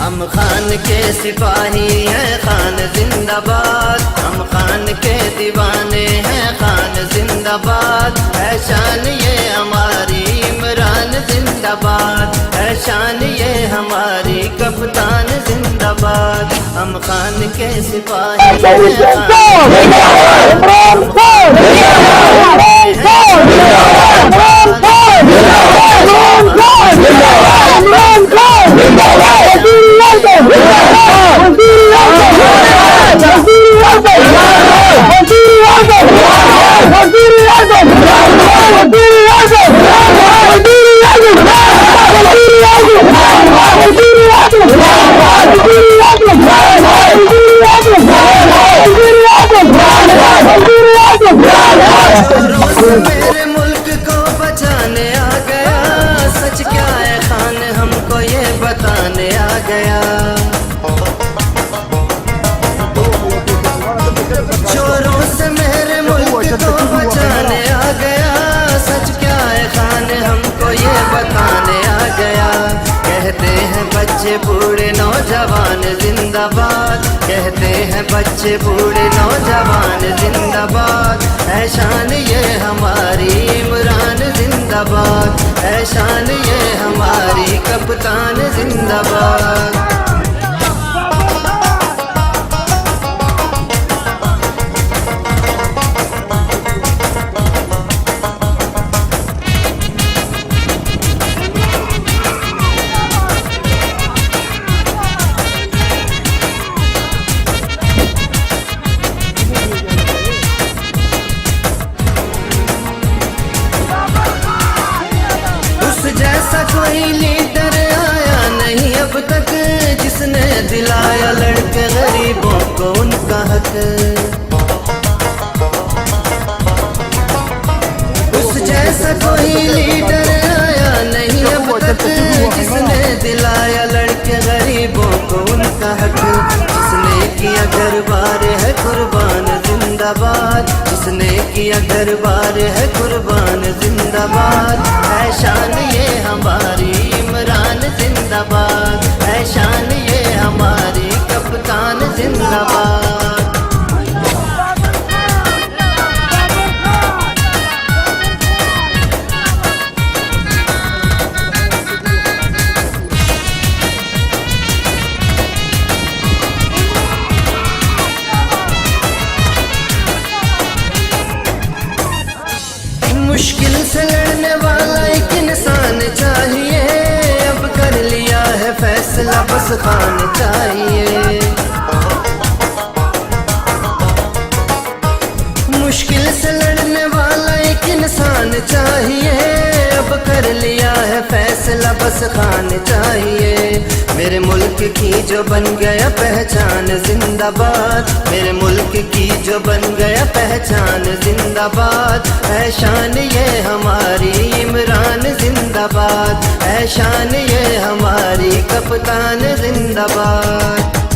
हम खान के सिपाही हैं, खान जिंदाबाद। हम खान के दीवाने हैं, खान जिंदाबाद। है शान ये हमारी इमरान जिंदाबाद। है शान ये हमारी कप्तान जिंदाबाद। हम खान के सिपाही मेरे मुल्क को बचाने आ गया। सच क्या है खान हमको ये बताने आ गया। चोरों से मेरे मुल्क को बचाने आ गया। सच क्या है खान हमको ये बताने आ गया। कहते हैं बच्चे बूढ़े नौजवान जिंदाबाद। कहते हैं बच्चे बूढ़े नौजवान जिंदाबाद। है शान ये हमारी इमरान जिंदाबाद। है शान ये हमारी कप्तान जिंदाबाद। जैसा कोई लीडर आया नहीं अब तक, जिसने दिलाया लड़के गरीबों को उनका हक। उस जैसा कोई लीडर आया नहीं अब तक, जिसने दिलाया लड़के गरीबों को उनका हक। जिसने किया घरबार है कुर्बान जिंदाबाद। जिसने किया घरबार है कुर्बान जिंदाबाद। है शान ये हमारी इमरान जिंदाबाद। है शान ये हमारी कप्तान जिंदाबाद। मुश्किल से लड़ने वाला एक इंसान चाहिए। अब कर लिया है फैसला बस खान चाहिए। मुश्किल से लड़ने वाला एक इंसान चाहिए। अब कर लिया है फैसला बस खान चाहिए। मेरे मुल्क की जो बन गया पहचान जिंदाबाद। मेरे मुल्क की जो बन गया पहचान जिंदाबाद। है शान ये हमारी इमरान जिंदाबाद। है शान ये हमारी कप्तान जिंदाबाद।